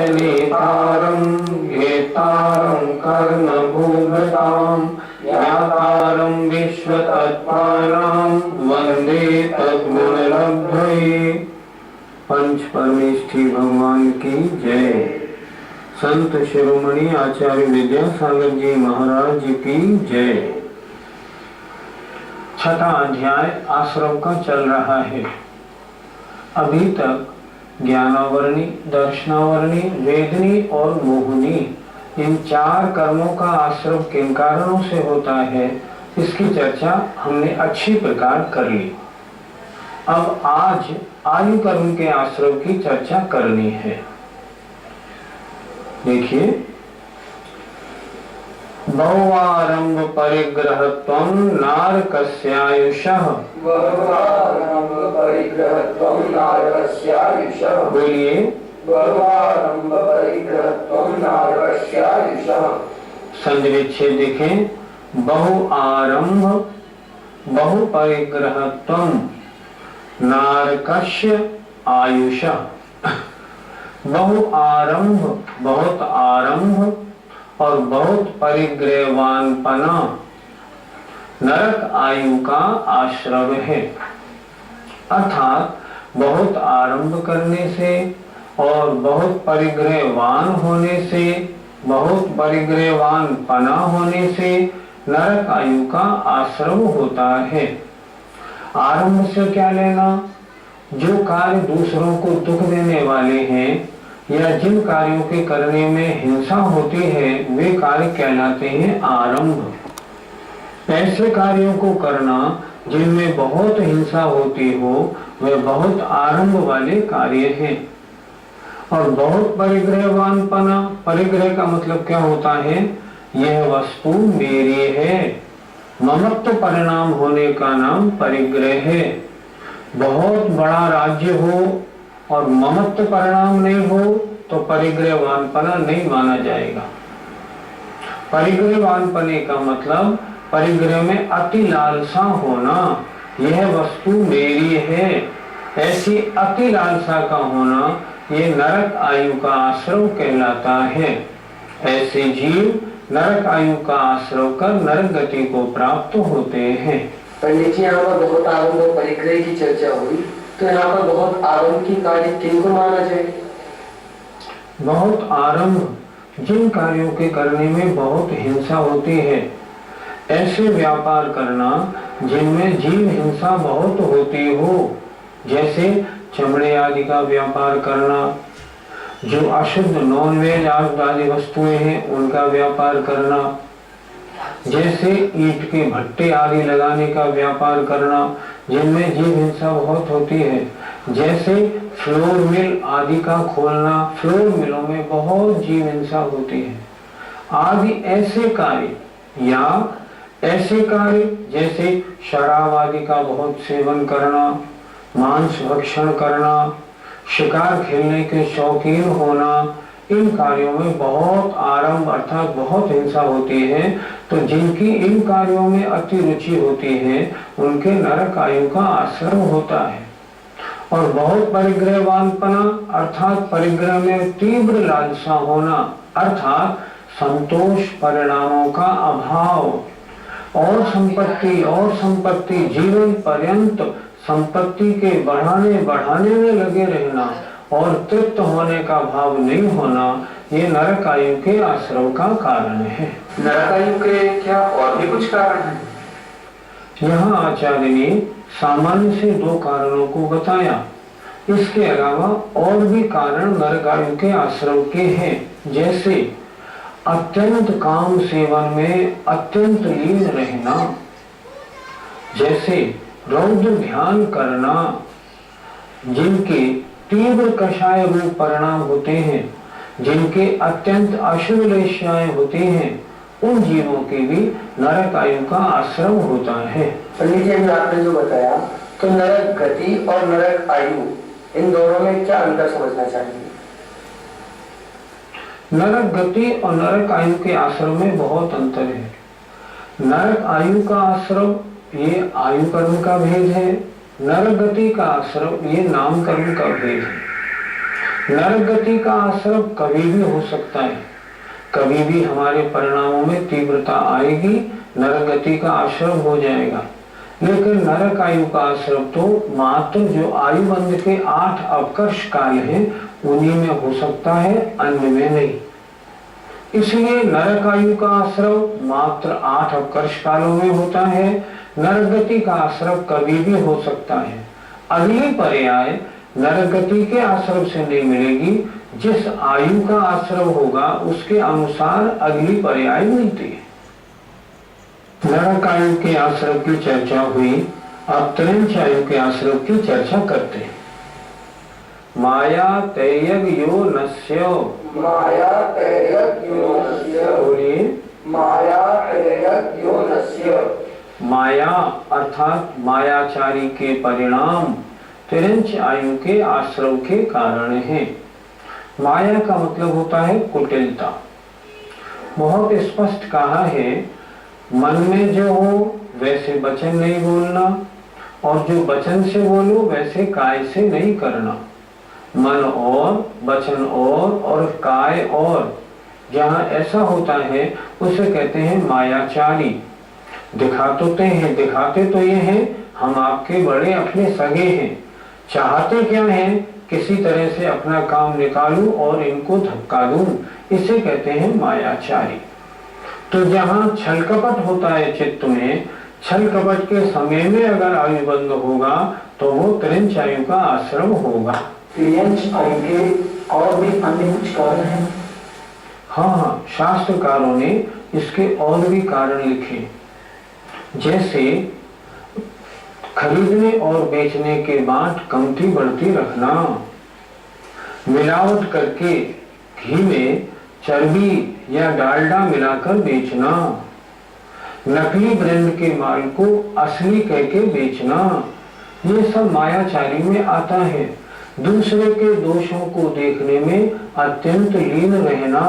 नेतारं घेतारं कर्णभूभृतां व्यापारं विश्वतत्त्वानां वन्दे तद्गुणलब्धये। पंच परमेष्ठी भगवान की जय। संत शिरोमणि आचार्य विद्यासागर जी महाराज की जय। छठा अध्याय आश्रम का चल रहा है। अभी तक ज्ञानावरणी, दर्शनावरणी, वेदनी और मोहनी इन चार कर्मों का आश्रम किन कारणों से होता है, इसकी चर्चा हमने अच्छी प्रकार कर ली। अब आज आयु कर्म के आश्रम की चर्चा करनी है। देखिए, बहुआरंभ परिग्रहत्वं नारकस्यायुषः। बोलिए, संधिविच्छेद देखें। बहुआरंभ बहुपरिग्रहत्वं नारकस्य आयुषः। बहुआरंभ बहुत आरंभ और बहुत परिग्रहवानपना नरक आयु का आश्रय है। अर्थात बहुत आरंभ करने से और बहुत परिग्रहवान होने से, बहुत परिग्रहवानपना होने से नरक आयु का आश्रय होता है। आरंभ से क्या लेना? जो कार्य दूसरों को दुख देने वाले हैं या जिन कार्यों के करने में हिंसा होती है, वे कार्य कहलाते हैं आरंभ। ऐसे कार्यों को करना जिनमें बहुत हिंसा होती हो, वे बहुत आरंभ वाले कार्य हैं। और बहुत परिग्रहवानपना, परिग्रह का मतलब क्या होता है? यह वस्तु मेरी है, ममत्व परिणाम होने का नाम परिग्रह है। बहुत बड़ा राज्य हो और ममत्व परिणाम नहीं हो तो परिग्रहवानपना नहीं माना जाएगा। परिग्रहवानपने का मतलब परिग्रह में अति लालसा होना, यह वस्तु मेरी है, ऐसी अति लालसा का होना, ये नरक आयु का आश्रय कहलाता है। ऐसे जीव नरक आयु का आश्रय कर नरक गति को प्राप्त होते हैं। पंडित जी, यहाँ पर बहुत आरंभ और परिग्रह की चर्चा हुई, तो यहाँ पर बहुत आरंभ की कार्य किनको माना जाए? बहुत आरंभ जिन कार्यों के करने में बहुत हिंसा होती है, ऐसे व्यापार करना जिनमें जीव हिंसा बहुत होती हो, जैसे चमड़े आदि का व्यापार करना, जो अशुद्ध नॉनवेज आदि वस्तुएं हैं उनका व्यापार करना, जैसे ईंट के भट्टे आदि लगाने का व्यापार करना जिनमें जीव हिंसा बहुत होती है, जैसे फ्लोर मिल आदि का खोलना, फ्लोर मिलों में बहुत जीव हिंसा होती है आदि ऐसे कार्य, या ऐसे कार्य जैसे शराब आदि का बहुत सेवन करना, मांस भक्षण करना, शिकार खेलने के शौकीन होना, इन कार्यों में बहुत आरंभ अर्थात बहुत हिंसा होती है। तो जिनकी इन कार्यों में अति रुचि होती है, उनके नरक आयु का आश्रय होता है। और बहुत परिग्रहवानपना अर्थात परिग्रह में तीव्र लालसा होना, अर्थात संतोष परिणामों का अभाव, और संपत्ति जीवन पर्यंत संपत्ति के बढ़ाने में लगे रहना और तृप्त होने का भाव नहीं होना, ये नरक आयु के आश्रय का कारण है। नरक आयु के क्या और भी कुछ कारण हैं? यहाँ आचार्य ने सामान्य से 2 कारणों को बताया। इसके अलावा और भी कारण नरक आयु के आश्रय के हैं, जैसे अत्यंत काम सेवन में अत्यंत लीन रहना, जैसे रौद्र ध्यान करना, जिनके तीव्र कषाय रूप परिणाम होते हैं, जिनके अत्यंत अशुभ लेशाएं होती हैं, उन जीवों के भी नरक आयु का आश्रय होता है। पंडित जी, आपने जो बताया, तो नरक गति और नरक आयु इन दोनों में क्या अंतर समझना चाहिए? नरक गति और नरक आयु के आश्रय में बहुत अंतर है। नरक आयु का आश्रय ये आयु कर्म का भेद है, नरक गति का आश्रय ये नाम कर्म का भेद है। नरक गति का आश्रय कभी भी हो सकता है, कभी भी हमारे परिणामों में तीव्रता आएगी, नरक गति का आश्रय हो जाएगा। लेकिन नरक आयु का आश्रय तो मात्र जो आयु बंध के 8 अवकर्ष काल हैं उन्हीं में हो सकता है, अन्य में नहीं। इसलिए नरक आयु का आश्रय मात्र 8 अवकर्ष कालों में होता है। नरक गति का आश्रय कभी भी हो सकता है। अगली पर्याय नरक गति के आश्रय से नहीं मिलेगी, जिस आयु का आश्रय होगा उसके अनुसार अगली पर्याय मिलती है। नरक आयु के आश्रय की चर्चा हुई, अब त्रिंच आयु के आश्रय की चर्चा करते हैं। माया तैयग यो नस्य, माया तैयग यो नस्य, बोलिए माया तैयग यो नस्य। माया अर्थात मायाचारी के परिणाम त्रिंच आयु के आश्रय के कारण है। माया का मतलब होता है कुटिलता। बहुत स्पष्ट कहा है, मन में जो हो वैसे वचन नहीं बोलना, और जो वचन से बोलो वैसे काय से नहीं करना। मन और वचन और काय और, जहाँ ऐसा होता है उसे कहते हैं मायाचारी। दिखाते तो ये हैं हम आपके बड़े अपने सगे हैं, चाहते क्या हैं किसी तरह से अपना काम निकालूं और इनको धक्का दूं, इसे कहते हैं मायाचारी। तो जहाँ छल कपट होता है चित्त में, छल कपट के समय में अगर आयु बंद होगा तो वो त्रिंच आयु का आश्रम होगा। त्रिंच आयु के और भी अन्य कुछ कारण हैं? हाँ, शास्त्रकारों ने इसके और भी कारण लिखे, जैसे खरीदने और बेचने के बाद कमती बढ़ती रखना, मिलावट करके घी में चर्बी या डालडा मिलाकर बेचना, नकली ब्रांड के माल को असली कहके बेचना, ये सब मायाचारी में आता है। दूसरे के दोषों को देखने में अत्यंत लीन रहना,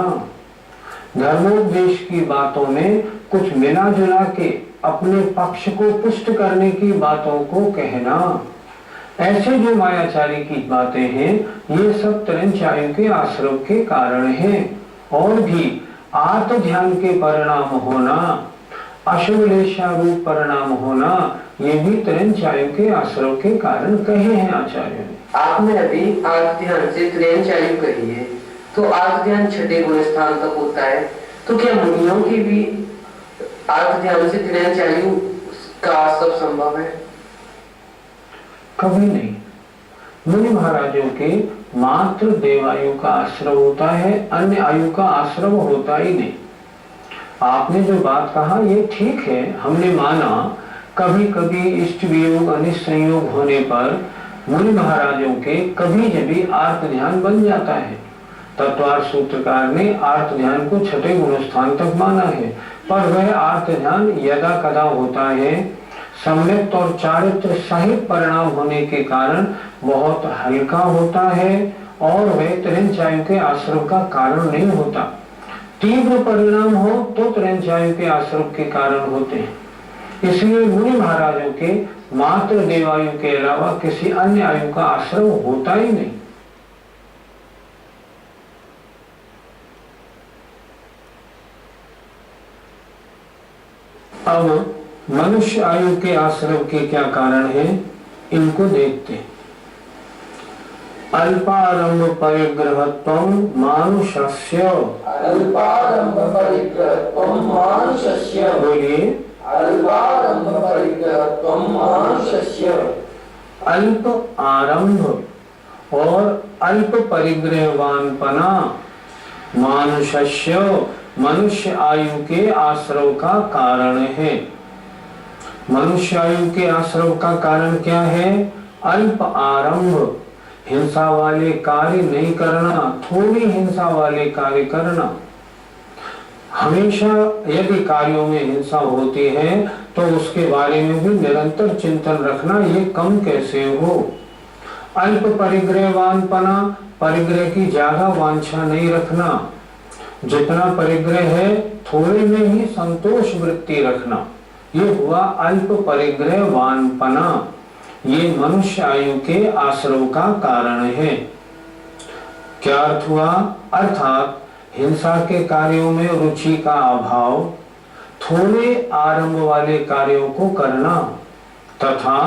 धर्मोपदेश की बातों में कुछ मिला जुला के अपने पक्ष को पुष्ट करने की बातों को कहना, ऐसे जो मायाचारी की बातें हैं ये सब त्रिंच आयु के आश्रय के कारण हैं। और भी आत्म ध्यान के परिणाम होना, अशुभ लेशारूप परिणाम होना, ये भी त्रिंच आयु के आश्रय के कारण कहे हैं आचार्य ने। आपने अभी आत्म ध्यान से त्रिंच आयु कही है, तो आत्म ध्यान छठे गुण स्थान तक होता है, तो क्या मुनियों की भी आत्म ध्यान से त्रिंच आयु का सब संभव है? कभी नहीं। मुनि महाराजों के मात्र देवायु का आश्रय होता है, अन्य आयु का आश्रय होता ही नहीं। आपने जो बात कहा ये ठीक है, हमने माना। कभी कभी इष्ट वियोग अनिष्ट संयोग होने पर मुनि महाराजों के कभी जभी आर्त ध्यान बन जाता है। तत्वार्थ सूत्रकार ने आर्त ध्यान को छठे गुण स्थान तक माना है, पर वह आर्त ध्यान यदा कदा होता है, सम्यक और चारित्र सहित परिणाम होने के कारण बहुत हल्का होता है और वह त्रिंच आयु के आश्रय का कारण नहीं होता। तीव्र परिणाम हो तो त्रिंच आयु के आश्रय के कारण होते हैं। इसलिए मुनि महाराजों के मात्र देवायु के अलावा किसी अन्य आयु का आश्रय होता ही नहीं। अब मनुष्य आयु के आश्रय के क्या कारण हैं, इनको देखते हैं। अल्पारंभ परिग्रहत्वं मानुषस्य, अल्पारंभ परिग्रहत्वं मानुषस्य, बोलिए अल्पारंभ परिग्रहत्वं मानुषस्य। अल्प आरंभ और अल्प परिग्रहवानपना मानुषस्य, मनुष्य आयु के आश्रय का कारण है। मनुष्य आयु के आश्रय का कारण क्या है? अल्प आरंभ, हिंसा वाले कार्य नहीं करना, थोड़ी हिंसा वाले कार्य करना। हमेशा यदि कार्यों में हिंसा होती है तो उसके बारे में भी निरंतर चिंतन रखना, ये कम कैसे हो। अल्प परिग्रहवानपना, परिग्रह की ज्यादा वांछा नहीं रखना, जितना परिग्रह है थोड़े में ही संतोष वृत्ति रखना, ये हुआ अल्प परिग्रहवानपना। ये मनुष्य आयु के आश्रय का कारण है। क्या अर्थ हुआ? अर्थात हिंसा के कार्यों में रुचि का अभाव, थोड़े आरंभ वाले कार्यों को करना तथा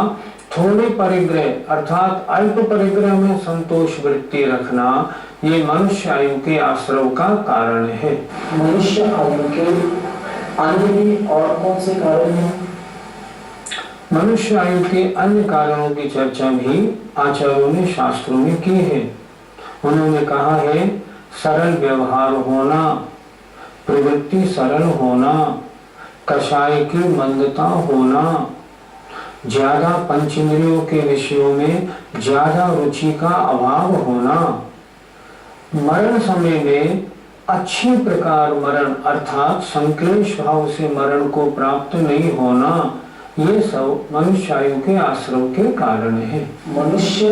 थोड़े परिग्रह अर्थात अल्प परिग्रह में संतोष वृत्ति रखना, ये मनुष्य आयु के आश्रव का कारण है। मनुष्य आयु के अन्य भी और कौन से कारण हैं? मनुष्य आयु के अन्य कारणों की चर्चा भी आचार्यों ने शास्त्रों में की है। उन्होंने कहा है सरल व्यवहार होना, प्रवृत्ति सरल होना, कषाय की मंदता होना, ज्यादा पंचेंद्रियों के विषयों में ज्यादा रुचि का अभाव होना, मरण समय में अच्छी प्रकार मरण अर्थात संक्लेश भाव से मरण को प्राप्त नहीं होना, ये सब मनुष्य आयु के आश्रव के कारण है। मनुष्य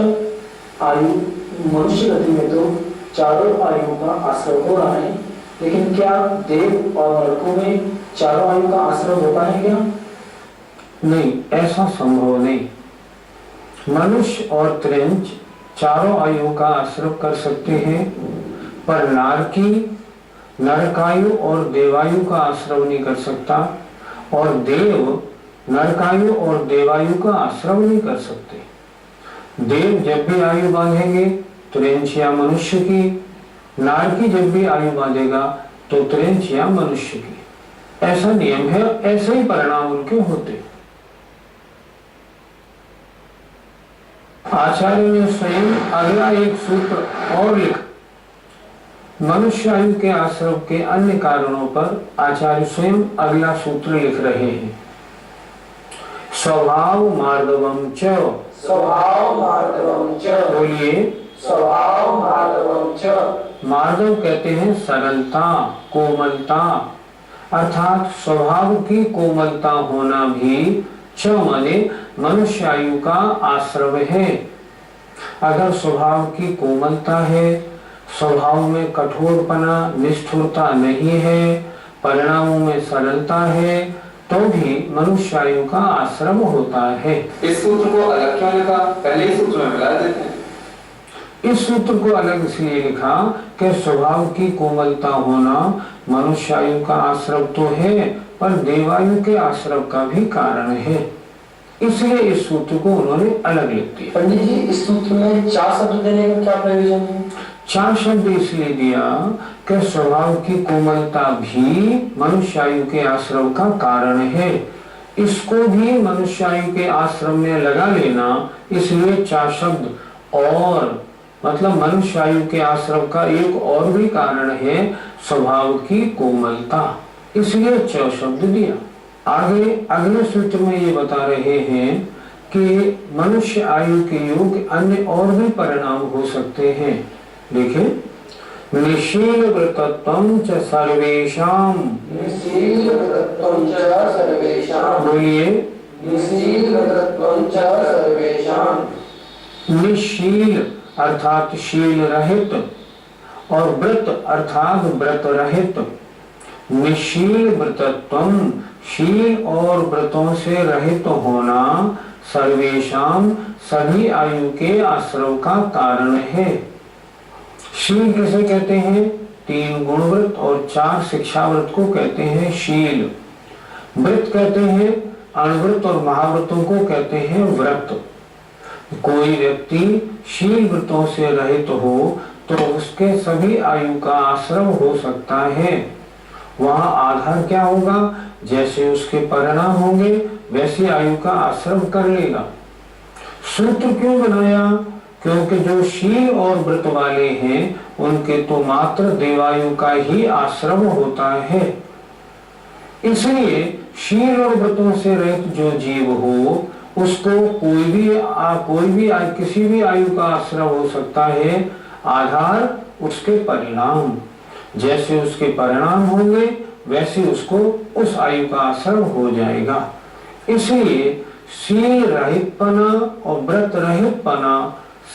गति में तो चारों आयु का आश्रव हो रहा है, लेकिन क्या देव और नरकों में चारों आयु का आश्रव होता है क्या? नहीं, ऐसा संभव नहीं। मनुष्य और त्रिंच चारों आयु का आश्रव कर सकते हैं, पर नारकी नरकायु और देवायु का आश्रव नहीं कर सकता, और देव नरकायु और देवायु का आश्रव नहीं कर सकते। देव जब भी आयु बांधेंगे त्रिंच या मनुष्य की, नारकी जब भी आयु बांधेगा तो त्रिंच या मनुष्य की, ऐसा नियम है। ऐसे ही परिणाम उनके होते। आचार्य ने स्वयं अगला एक सूत्र और लिखा। मनुष्य आयु के आश्रव के अन्य कारणों पर आचार्य स्वयं अगला सूत्र लिख रहे हैं। स्वभाव मार्दवम च, स्वभाव मार्दवम च, बोलिए स्वभाव मार्दवम च। मार्दव कहते हैं सरलता, कोमलता, अर्थात स्वभाव की कोमलता होना भी च माने मनुष्य आयु का आश्रव है। अगर स्वभाव की कोमलता है, स्वभाव में कठोरपना निष्ठुरता नहीं है, परिणामों में सरलता है, तो भी मनुष्य आयु का आश्रम होता है। इस सूत्र को अलग क्यों लिखा? पहले ही सूत्र में मिला देते हैं। इस सूत्र को अलग इसलिए लिखा कि स्वभाव की कोमलता होना मनुष्य आयु का आश्रव तो है, पर देवायु के आश्रव का भी कारण है, इसलिए इस सूत्र को उन्होंने अलग लिख दिया। पंडित जी, इस सूत्र में 4 शब्द देने का क्या प्रयोजन है? 4 शब्द इसलिए दिया कि स्वभाव की कोमलता भी मनुष्य आयु के आश्रव का कारण है, इसको भी मनुष्य आयु के आश्रम में लगा लेना, इसलिए 4 शब्द और मतलब मनुष्य आयु के आश्रव का एक और भी कारण है स्वभाव की कोमलता, इसलिए 4 शब्द दिया। आगे अगले सूत्र में ये बता रहे हैं कि मनुष्य आयु के योग अन्य और भी परिणाम हो सकते हैं। देखिए निशील व्रतत्वं च सर्वेषां, निशील व्रतत्वं च सर्वेषां, बोलिए निशील व्रतत्वं च सर्वेषां। निशील अर्थात शील रहित और व्रत अर्थात व्रत रहित। निशील व्रतत्वं शील और व्रतों से रहित होना सर्वेषां सभी आयु के आश्रव का कारण है। शील किसे कहते हैं? 3 गुण व्रत और 4 शिक्षा व्रत को कहते हैं शील। व्रत कहते हैं अणव्रत और महाव्रतों को कहते हैं व्रत। कोई व्यक्ति शील व्रतों से रहित हो तो उसके सभी आयु का आश्रव हो सकता है। वहां आधार क्या होगा? जैसे उसके परिणाम होंगे वैसे आयु का आश्रव कर लेगा। सूत्र क्यों बनाया? क्योंकि जो शील और व्रत वाले हैं उनके तो मात्र देवायु का ही आश्रव होता है। इसलिए शील और व्रतों से रहित जो जीव हो उसको कोई भी किसी भी आयु का आश्रव हो सकता है। आधार उसके परिणाम, जैसे उसके परिणाम होंगे वैसे उसको उस आयु का आश्रव हो जाएगा। इसलिए शील रहितपना और व्रत रहितपना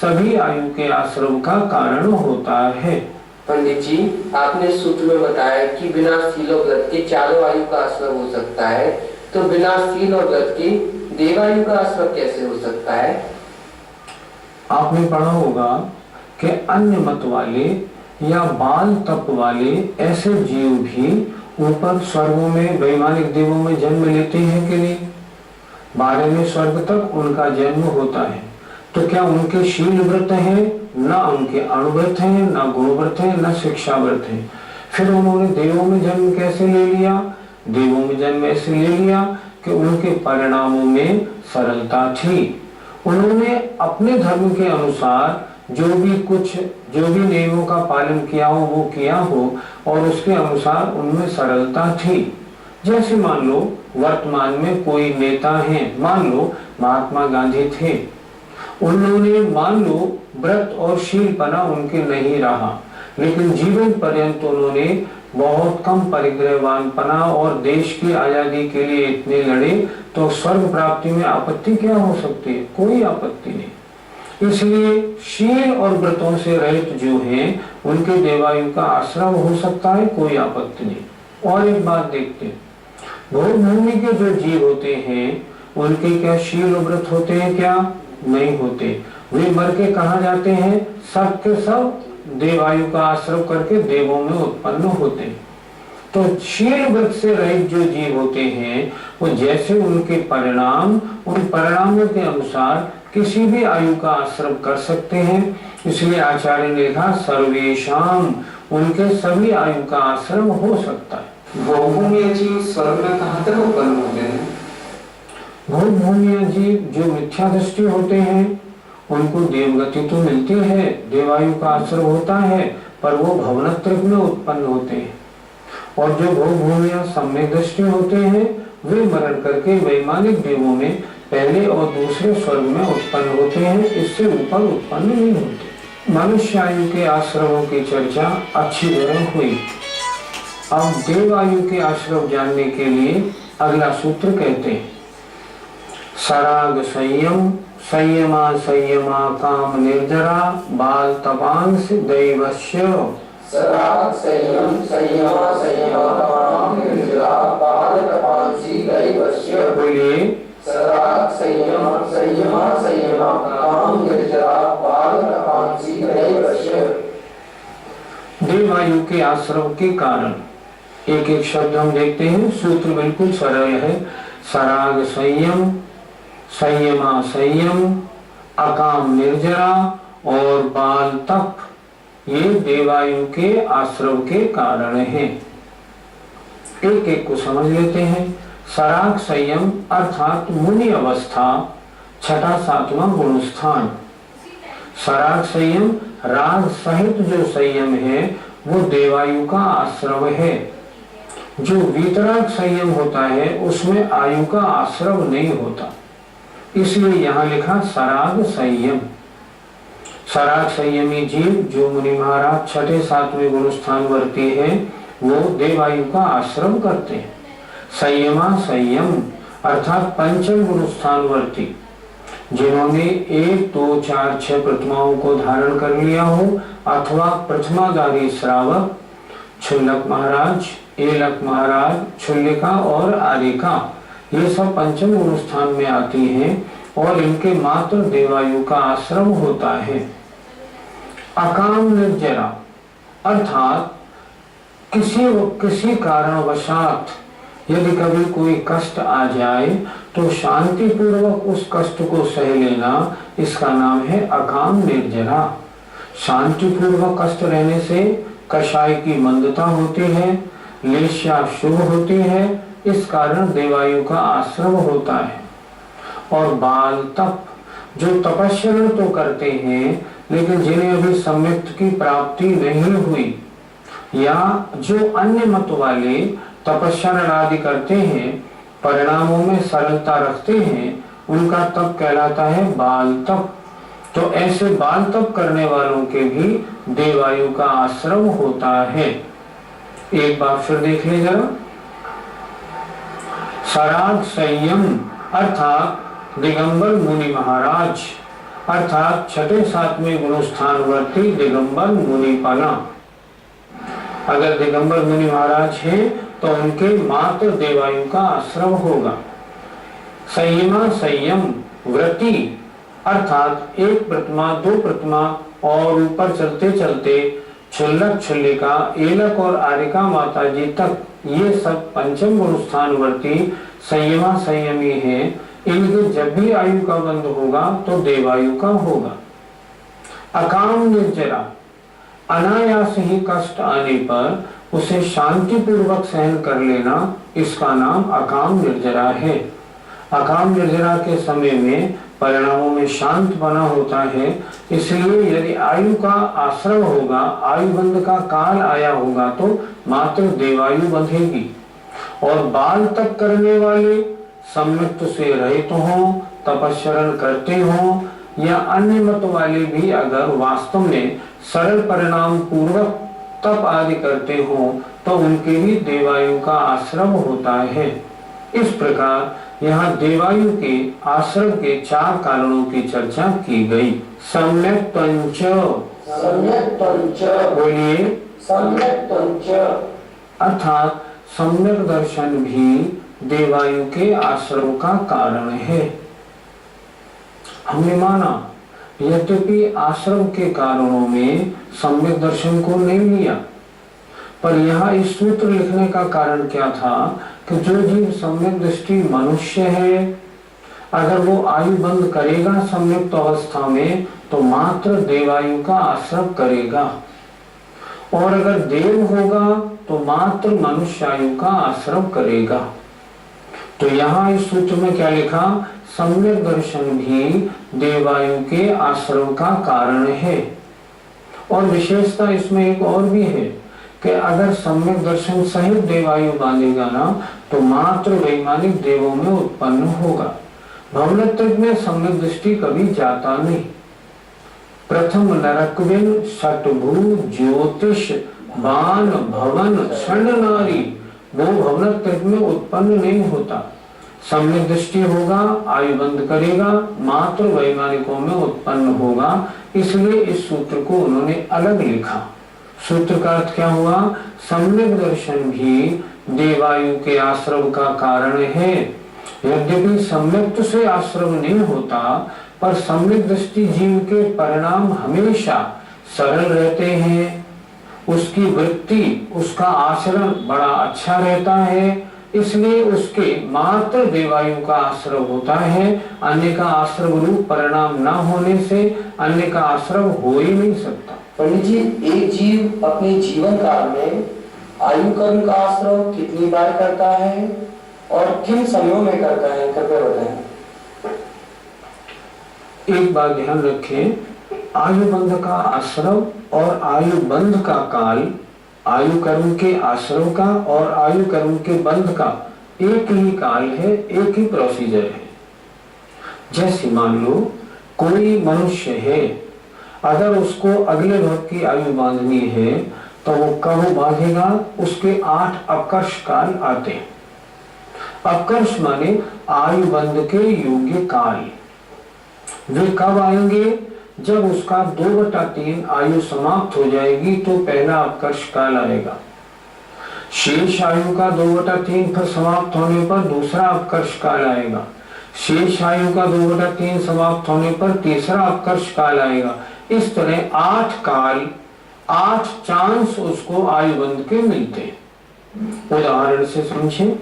सभी आयु के आश्रव का कारण होता है। पंडित जी, आपने सूत्र में बताया कि बिना शील और व्रत के चारों आयु का आश्रव हो सकता है, तो बिना शील और व्रत के देवायु का आश्रव कैसे हो सकता है? आपने पढ़ा होगा कि अन्य मत वाले या बाल तप वाले ऐसे जीव भी ऊपर स्वर्गों में वैमानिक देवों में जन्म लेते हैं कि नहीं? 12वें स्वर्ग तक उनका जन्म होता है। तो क्या उनके शील व्रत है? न उनके अणुव्रत है, न गुणव्रत है, न शिक्षा व्रत है। फिर उन्होंने देवों में जन्म कैसे ले लिया? देवों में जन्म ऐसे ले लिया कि उनके परिणामों में सरलता थी। उन्होंने अपने धर्म के अनुसार जो भी नियमों का पालन किया हो वो किया हो और उसके अनुसार उनमें सरलता थी। जैसे मान लो वर्तमान में कोई नेता है, मान लो महात्मा गांधी थे, उन्होंने मान लो व्रत और शीलपना उनके नहीं रहा, लेकिन जीवन पर्यंत उन्होंने बहुत कम परिग्रहवानपना और देश की आजादी के लिए इतने लड़े, तो स्वर्ग प्राप्ति में आपत्ति क्या हो सकती है? कोई आपत्ति नहीं। इसलिए शील और व्रतों से रहित जो हैं उनके देवायु का आश्रम हो सकता है, कोई आपत्ति नहीं। और एक बात देखते हैं, भोग भूमि के जो जीव होते हैं उनके क्या शील और व्रत होते हैं? क्या नहीं होते। वे मर के कहाँ जाते हैं? सब के सब देवायु का आश्रय करके देवों में उत्पन्न होते हैं। तो शील व्रत से रहित जो जीव होते हैं वो जैसे उनके परिणाम, उन परिणामों के अनुसार किसी भी आयु का आश्रय कर सकते हैं। इसलिए आचार्य ने लिखा सर्वेशाम, उनके सभी आयु का आश्रय हो सकता है। भोगभूमि जीव स्वर्ग में कहाँ तक उत्पन्न होते हैं? भोगभूमि जीव जो मिथ्या दृष्टि होते हैं उनको देवगति तो मिलती है, देवायु का आश्रय होता है, पर वो भवनत्रक में उत्पन्न होते हैं। और जो भोगभूमियां सम्यक दृष्टि होते हैं वे मरण करके वैमानिक देवों में पहले और दूसरे स्वर्ग में उत्पन्न होते हैं, इससे ऊपर उत्पन्न नहीं होते। मनुष्य आयु के आश्रमों की चर्चा अच्छी तरह हुई। अब देवायु के आश्रम जानने के लिए अगला सूत्र कहते हैं सराग संयम, संयमा संयमा काम निर्जरा बाल तपांश दैवस्य। सराग संयम, संयमा संयमा काम निर्जरा बाल तपांसी दैवस्य। बोलिए सराग संयम, संयमा संयमा काम निर्जरा बाल तपांसी दैवस्य। देवायु के आश्रम के कारण एक एक शब्द हम देखते हैं। सूत्र बिल्कुल सरल है। सराग संयम, संयमा संयम, अकाम निर्जरा और बाल तप, ये देवायु के आश्रम के कारण हैं। एक एक को समझ लेते हैं। सराग संयम अर्थात मुनि अवस्था, छठा सातवां गुणस्थान। सराग संयम राग सहित जो संयम है वो देवायु का आश्रम है। जो वीतराग संयम होता है उसमें आयु का आश्रम नहीं होता, इसलिए यहां लिखा सराग संयम। सराग संयमी जीव जो मुनि महाराज छठे सातवें गुणस्थान वर्ती है वो देवायु का आश्रम करते हैं। संयमा संयम अर्थात पंचम गुणस्थान वर्ती, जिन्होंने 1, 2, 4, 6 प्रतिमाओं को धारण कर लिया हो, अथवा प्रथमाधारी श्रावक, क्षुल्लक महाराज, एलक महाराज, क्षुल्लिका और आरिका, ये सब पंचम गुणस्थान में आती हैं और इनके मात्र देवायु का आश्रम होता है। अकाम निर्जरा अर्थात किसी कारणवशात यदि कभी कोई कष्ट आ जाए तो शांति पूर्वक उस कष्ट को सह लेना, इसका नाम है अकाम निर्जरा। शांति पूर्वक कष्ट रहने से कषाय की मंदता होती है, लेश्या शुभ होती है, इस कारण देवायु का आश्रम होता है। और बाल तप जो तपस्या तो करते हैं लेकिन जिन्हें अभी सम्यक्त की प्राप्ति नहीं हुई, या जो अन्य मत वाले तपस्या आदि करते हैं, परिणामों में सरलता रखते हैं, उनका तप कहलाता है बाल तप। तो ऐसे बाल तप करने वालों के भी देवायु का आश्रम होता है। एक बार फिर देख ले जरा। सराग संयम अर्थात दिगंबर मुनि महाराज, अर्थात छठे सातवें गुणस्थान वर्ती दिगंबर मुनि पाला। अगर दिगंबर मुनि महाराज हैं तो उनके मात्र देवायु का आश्रम होगा। संयमा संयम व्रती अर्थात 1 प्रतिमा, 2 प्रतिमा और ऊपर चलते चलते क्षुल्लक क्षुल्लिका एलक और आरिका माता जी तक ये सब पंचम गुण स्थानवर्ती संयमा संयमी है। इनके जब भी आयु का बंध होगा तो देवायु का होगा। अकाम निर्जरा, अनायास ही कष्ट आने पर उसे शांति पूर्वक सहन कर लेना, इसका नाम अकाम निर्जरा है। अकाम निर्जरा के समय में परिणामों में शांत बना होता है, इसलिए यदि आयु का आश्रम होगा, आयु बंध का काल आया होगा तो मात्र देवायु बंधेगी। और बाल तक करने वाले सम्यक्त से रहित हों, तपस्या करते हों या अन्य मत वाले भी अगर वास्तव में सरल परिणाम पूर्वक तप आदि करते हों तो उनके भी देवायु का आश्रम होता है। इस प्रकार यहाँ देवायु के आश्रम के 4 कारणों की चर्चा की गई। सम्यक पंच, बोलिए सम्यक पंच, अर्थात सम्यक दर्शन भी देवायु के आश्रम का कारण है। हमने माना यद्यपि आश्रम के कारणों में सम्यक दर्शन को नहीं लिया, पर यहाँ इस सूत्र लिखने का कारण क्या था कि जो जीव सम्यक दृष्टि मनुष्य है, अगर वो आयु बंद करेगा सम्यक्त अवस्था में तो मात्र देवायु का आश्रम करेगा, और अगर देव होगा तो मात्र मनुष्य आयु का आश्रम करेगा। तो यहाँ इस सूत्र में क्या लिखा, सम्यक दर्शन भी देवायु के आश्रम का कारण है। और विशेषता इसमें एक और भी है कि अगर सम्यक दर्शन सहित देवायु बांधेगा ना तो मात्र वैमानिक देवों में उत्पन्न होगा। भवनत्रिक में सम्यक दृष्टि कभी जाता नहीं। प्रथम नरकविन षटभू ज्योतिष बाण भवन षण नारी वो भवनत्रिक में उत्पन्न नहीं होता। सम्यक दृष्टि होगा, आयु बंद करेगा, मात्र वैमानिकों में उत्पन्न होगा। इसलिए इस सूत्र को उन्होंने अलग लिखा। सूत्र का अर्थ क्या हुआ, सम्यक दर्शन भी देवायु के आश्रम का कारण है। यद्यपि सम्यक्त से आश्रम नहीं होता, पर सम्यक दृष्टि जीव के परिणाम हमेशा सरल रहते हैं। उसकी वृत्ति, उसका आचरण बड़ा अच्छा रहता है, इसलिए उसके मात्र देवायु का आश्रम होता है। अन्य का आश्रम रूप परिणाम न होने से अन्य का आश्रम हो ही नहीं सकता। पंडित जी, एक जीव अपने जीवन काल में आयु कर्म का आश्रम कितनी बार करता है और किन समयों में करता है, कृपया बताएं। एक बात ध्यान रखें, आयु बंध का आश्रम और आयु बंध का काल, आयु कर्म के आश्रम का और आयु कर्म के बंध का एक ही काल है, एक ही प्रोसीजर है। जैसे मान लो कोई मनुष्य है, अगर उसको अगले भव की आयु बांधनी है तो वो कब बांधेगा, उसके 8 अपकर्ष काल आते हैं। अपकर्ष माने आयु बंध के योग्य काल। वे कब आएंगे, जब उसका 2/3 आयु समाप्त हो जाएगी तो पहला अपकर्ष काल आएगा। शेष आयु का 2/3 फिर समाप्त होने पर दूसरा अपकर्ष काल आएगा। शेष आयु का 2/3 समाप्त होने पर तीसरा अपकर्ष काल आएगा। इस तरह 8 काल, 8 चांस उसको आयु बंध के मिलते हैं। उदाहरण से समझें,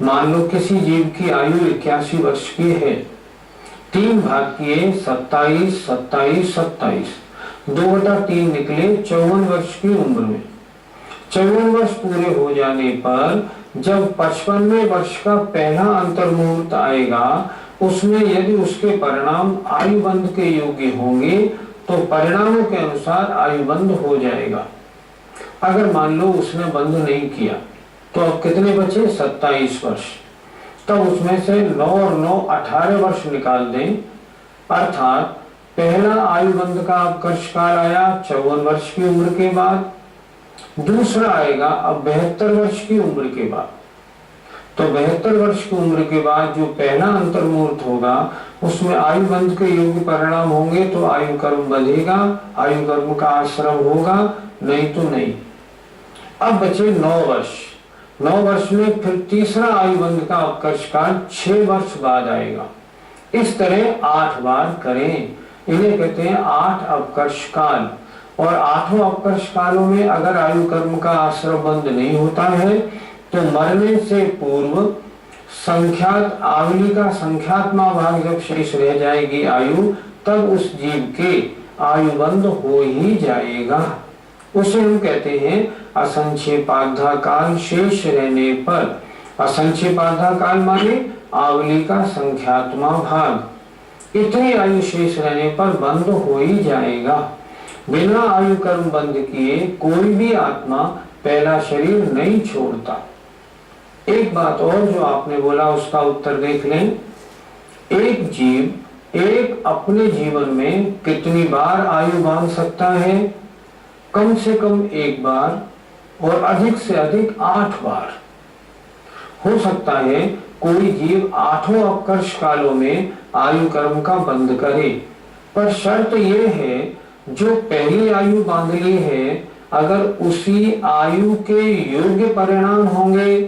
मान लो किसी जीव की आयु 81 वर्ष की है, 3 भाग किए 27, 27, 27, 2/3 निकले 54 वर्ष की उम्र में। 54 वर्ष पूरे हो जाने पर जब 55वें वर्ष का पहला अंतर्मुहूर्त आएगा, उसमें यदि उसके परिणाम आयु बंध के योग्य होंगे तो परिणामों के अनुसार आयु बंध हो जाएगा। अगर मान लो उसने बंध नहीं किया तो अब कितने बचे, 27 वर्ष। तब उसमें से 9 और 9 18 वर्ष निकाल दें, अर्थात पहला आयु बंध का अपकर्ष काल आया 54 वर्ष की उम्र के बाद, दूसरा आएगा अब 72 वर्ष की उम्र के बाद। तो 72 वर्ष की उम्र के बाद जो पहला अंतर्मुहूर्त होगा उसमें आयु बंध के योग्य परिणाम होंगे तो आयु कर्म बंधेगा, आयु कर्म का आश्रम होगा, नहीं तो नहीं। अब बचे 9 वर्ष। 9 वर्ष में फिर तीसरा आयु बंध का अपकर्ष काल 6 वर्ष बाद आएगा। इस तरह 8 बार करें। इन्हें कहते हैं 8 अपकर्ष काल। और 8 अपकर्ष कालों में अगर आयु कर्म का आश्रय बंद नहीं होता है तो मरने से पूर्व संख्यात आवली का संख्यात्मा भाग जब शेष रह जाएगी आयु, तब उस जीव के आयु बंद हो ही जाएगा। उसे हम कहते हैं असंक्षेपाधा काल शेष रहने पर। असंक्षेपाधा काल माने आवली का संख्यात्मा भाग, इतनी आयु शेष रहने पर बंद हो ही जाएगा। बिना आयु कर्म बंद किए कोई भी आत्मा पहला शरीर नहीं छोड़ता। एक बात और जो आपने बोला उसका उत्तर देख लें। एक जीव एक अपने जीवन में कितनी बार आयु बांध सकता है? कम से कम 1 बार और अधिक से अधिक 8 बार। हो सकता है कोई जीव 8 अपकर्ष कालों में आयु कर्म का बंद करे, पर शर्त यह है जो पहली आयु बांध ली है अगर उसी आयु के योग्य परिणाम होंगे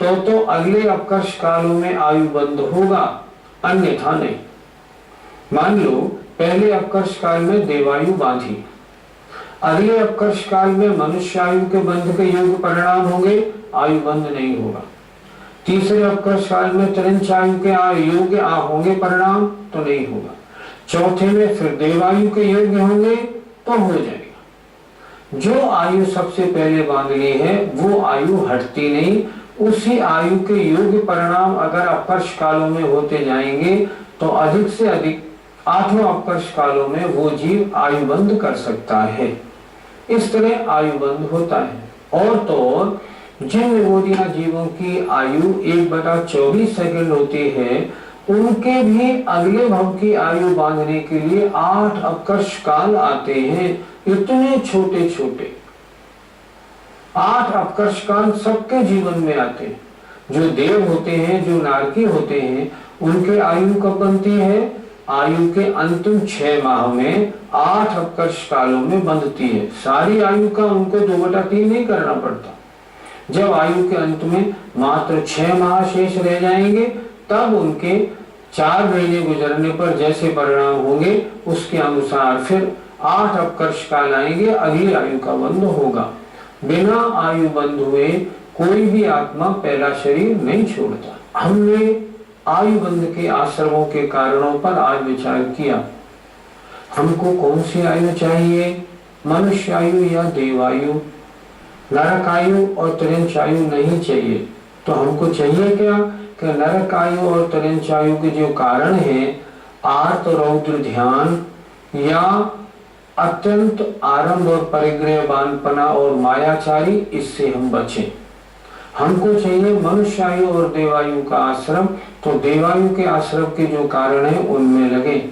तो अगले अपकर्ष कालों में आयु बंद होगा, अन्यथा नहीं। मान लो पहले अपकर्ष काल में देवायु बांधी, अगले अपकर्ष काल में मनुष्य आयु के बंध के योग्य परिणाम होंगे, आयु बंद नहीं होगा। तीसरे अपकर्ष काल में तिरंच आयु के योग्य होंगे परिणाम तो नहीं होगा। चौथे में फिर देवायु के योग्य होंगे तो हो जाएगा। जो आयु सबसे पहले बांध ली है वो आयु हटती नहीं। उसी आयु के योग्य परिणाम अगर अपकर्ष कालों में होते जाएंगे तो अधिक से अधिक 8 अपकर्ष कालों में वो जीव आयु बंद कर सकता है। इस तरह आयु बंद होता है। और तो जिन निगोदिया जीवों की आयु 1/24 सेकंड होती है उनके भी अगले भव की आयु बांधने के लिए 8 अपकर्ष काल आते हैं। इतने छोटे छोटे 8 अपकर्ष काल सबके जीवन में आते हैं। जो देव होते हैं, जो नारकी होते हैं, उनके आयु कब बनती है? आयु के अंतिम 6 माह में 8 अपकर्ष कालों में बंधती है। सारी आयु का उनको 2/3 नहीं करना पड़ता। जब आयु के अंत में मात्र 6 माह शेष रह जाएंगे तब उनके 4 महीने गुजरने पर जैसे परिणाम होंगे उसके अनुसार फिर 8 अपकर्ष काल आएंगे, अगली आयु का बंध होगा। बिना आयु बंध हुए कोई भी आत्मा पहला शरीर नहीं छोड़ता। हमने आयु बंध के आश्रमों के कारणों पर आज विचार किया। हमको कौन सी आयु चाहिए? मनुष्य आयु या देवायु? नरक आयु और तिरंच आयु नहीं चाहिए। तो हमको चाहिए क्या कि नरक आयु और तिरंच आयु के जो कारण है, आर्त रौद्र ध्यान या अत्यंत आरंभ और परिग्रहवानपना और मायाचारी, इससे हम बचें। हमको चाहिए मनुष्य आयु और देवायु का आश्रम। तो देवायु के आश्रम के जो कारण है उनमें लगे।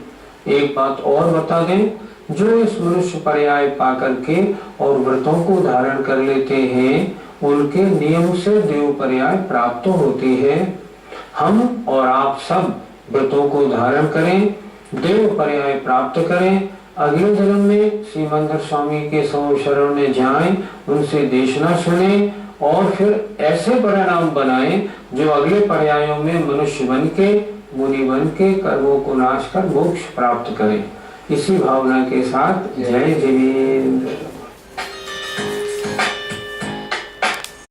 एक बात और बता दें, जो इस मनुष्य पर्याय पाकर के और व्रतों को धारण कर लेते हैं उनके नियम से देव पर्याय प्राप्त होती है। हम और आप सब व्रतों को धारण करें, देव पर्याय प्राप्त करें। अगले जन्म में श्रीमंदर स्वामी के शरण में जाएं, उनसे देशना सुने और फिर ऐसे परिणाम बनाएं जो अगले पर्यायों में मनुष्य बन के, मुनि बन के कर्मों को नाश कर मोक्ष प्राप्त करें। इसी भावना के साथ जय जिनेंद्र।